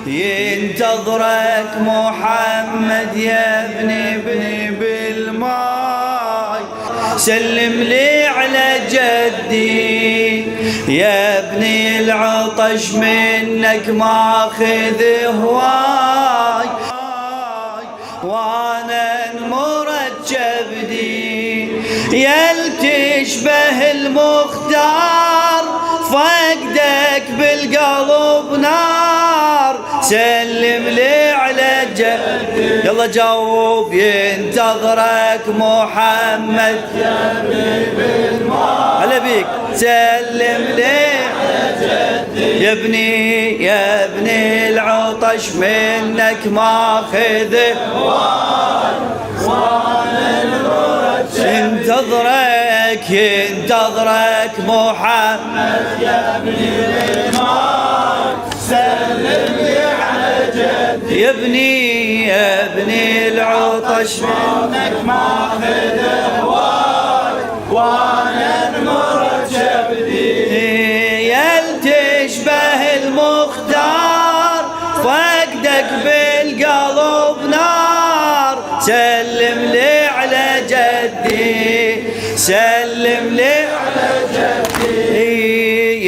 ينتظرك محمد يا ابني بالماي. سلم لي على جدي يا ابني العطش منك ماخذ هواي، وانا مركب دي يل تشبه المختار، فقدك بالقلب نار. سلم لي على جدي يلا جاوب، ينتظرك محمد يا ابني بالماي. هلا بيك. سلم لي على جدي يا ابني العطش منك ماخذ هواي، وانا ينتظرك محمد يا ابني بالماي. سلم لي على جدي يا ابني العطش منك ماخذ هواي، وانا المركب دي يل تشبه المختار، فقدك بالقلب نار. سلم لي على جدي سلم لي على جدي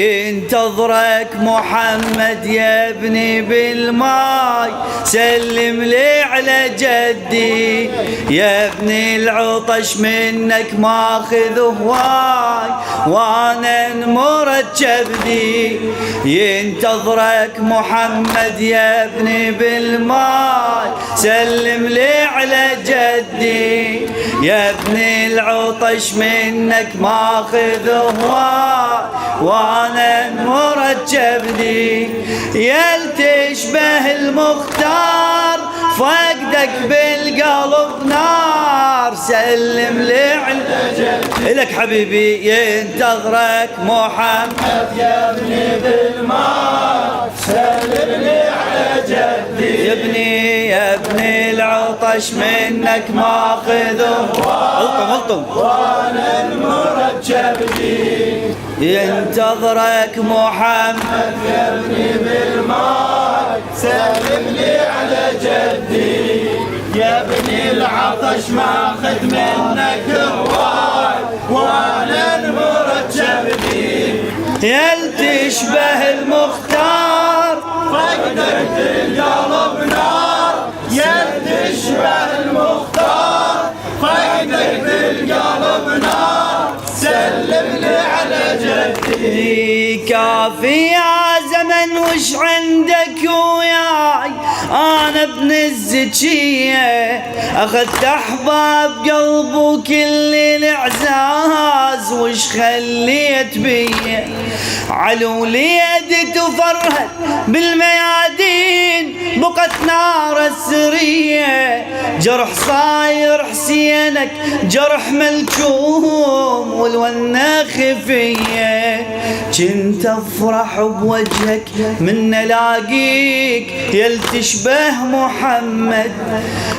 ينتظرك محمد يا ابني بالماي. سلم لي على جدي يا ابني العطش منك ماخذ هواي، وانا مركب دي. ينتظرك محمد يا ابني بالماي. سلم لي على جدي يا ابني العطش منك ماخذ هواي، وانا مركب دي يل تشبه المختار، فقدك بالقلب نار. سلم لي على جدي لك حبيبي ينتظرك محمد يا ابني بالماي. سلم لي على جدي يا ابني العطش منك ماخذ هواي، وانا المركب دي. ينتظرك محمد يا ابني بالماي. سلم لي على جدي يا ابني العطش ماخذ منك هواي، وانا المركب دي. يل تشبه المختار، فقدك بالقلب نار. يل تشبه المختار، فقدك بالقلب نار. سلم لي على جدي كافي يا زمن وش عندك وياي. انا ابن الزكية اخذت احباب قلب وكل الاعزاز، وش خليت بيه علو ليدت وفرهد بالميادين. بقت نار السرية جرح صاير حسينك جرح ملكوم، والونه خفية. كنت افرح بوجهك من الاقيك يل تشبه محمد،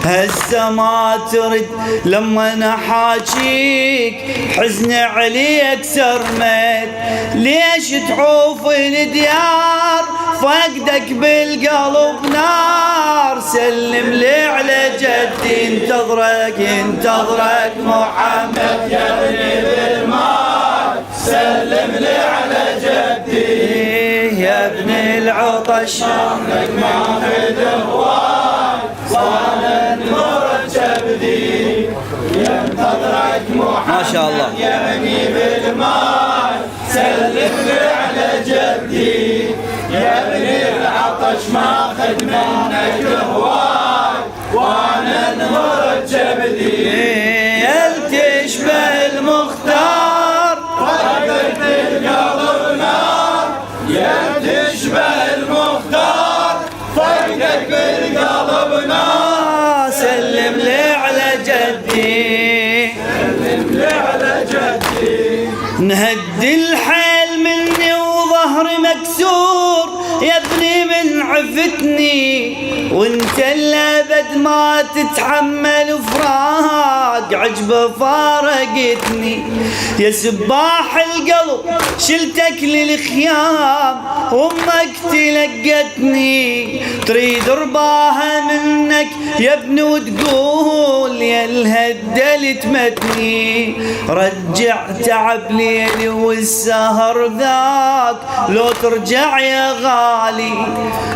هسه ما ترد لما انا حاجيك حزن عليك سرمد. ليش تعوف الديار فقدك بالقلب نار. سلم لي على جدي ينتظرك محمد يا ابني بالماي. سلم لي على جدي يا ابني العطش منك ماخذ هواي، وانا المركب دي. ينتظرك محمد ما شاء الله يا ابني بالماي. سلم لي على جدي يا ابني العطش ماخذ منك هواي، وانا المركب دي. يل تشبه المختار، فقدك بالقلب نار. يل تشبه المختار، فقدك بالقلب نار. سلم لي على جدي نهدي الحيل مني وظهري مكسور. يا ابني من عفتني وانت الابد ما تتحمل فراق، عجبه فارقتني يا سباح القلب. شلتك للخيام وامك تلقتني تريد رباها منك يا ابني وتقول يا الهدلت متني. رجع تعب ليلي والسهر ذاك لو ترجع يا غالي،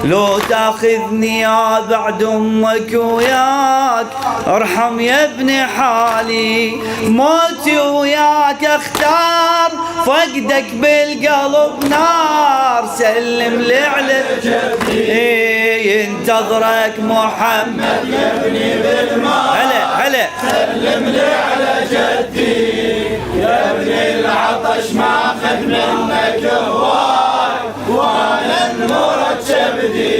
لو تاخذني يا بعد امك وياك ارحم يا ابني حالي. موتي وياك اختار فقدك بالقلب نار. سلم لي على جدي ينتظرك محمد يا ابني بالماء. هلا سلم لي على جدي يا ابني العطش ماخذ منك هواي وانا نورك شبدي.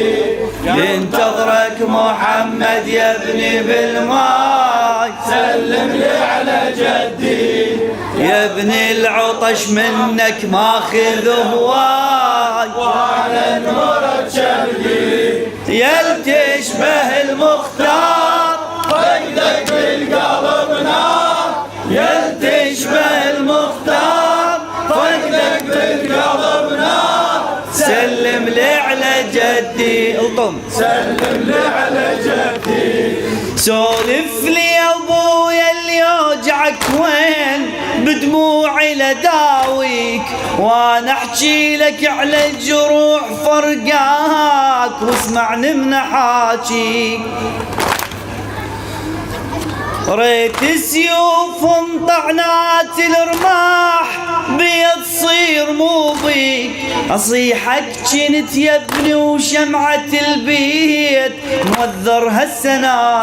ينتظرك محمد يا ابني بالماي. سلم لي على جدي يا ابني العطش منك ماخذ هواي وانا نورك شبدي. يل تشبه المختار فقدك بالقلب نار. يل تشبه المختار فقدك بالقلب نار. سلم لي على جدي. الطم سلم لي على جدي. سولف لي يا ابويا اللي يوجعك وين بدموعي لداويك، وانا احكي لك على الجروح فرقاك واسمعني من حاجيك. ريت سيوفهم طعنات الرماح بيض تصير مو بيك. اصيحك جنت يا ابني وشمعة البيت موذر هالسناديك.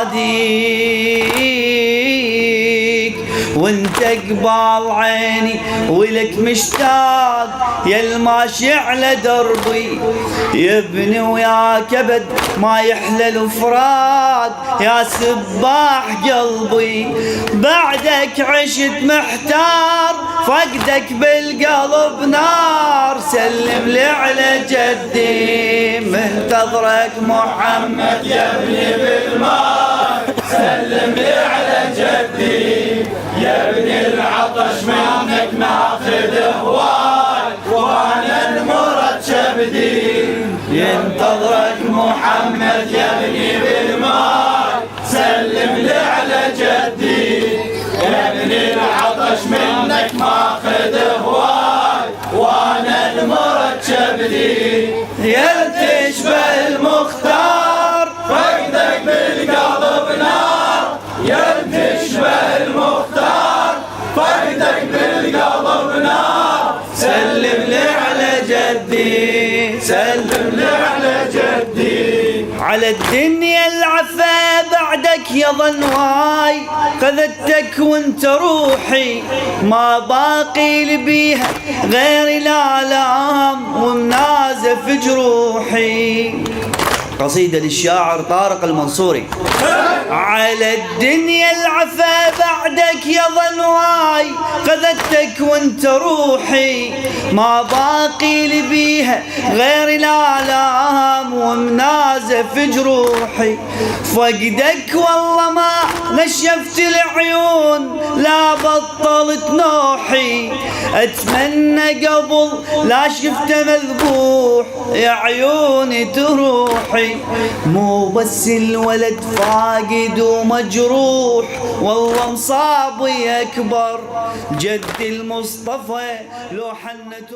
وانت قبال عيني ولك مشتاق يا الماشي على دربي. يا ابني وياك ابد ما يحلى الفراق يا سباح قلبي. بعدك عشت محتار فقدك بالقلب نار. سلم لي على جدي منتظرك محمد يا ابني بالماء. سلم لي على جدي يا ابني العطش منك ماخذ هواي وانا نمرت شبدي. ينتظرك محمد يا ابني بالماء. سلم لي على جدي يا ابني العطش منك ماخذ هواي وانا نمرت شبدي. يل تشبه المختار فقدك بالقلب نار. يا تشبه المختار فقدك بالقلب نار. سلم لي على جدي. سلم لي على جدي. على الدنيا العفا بعدك يا ظنواي خذتك وانت روحي ما باقي لي بيها غير الآلام ومنازف جروحي. قصيدة للشاعر طارق المنصوري. على الدنيا العفا بعدك يا ظنواي خذتك وانت روحي ما باقي لي بيها غير الآلام ومنازف جروحي. فقدك والله ما نشفت العيون لا بطلت نوحي. اتمنى قبل لا شفته مذبوح يا عيوني تروحي. مو بس الولد فاقد ومجروح والله مصابي اكبر. جد المصطفى لو حنت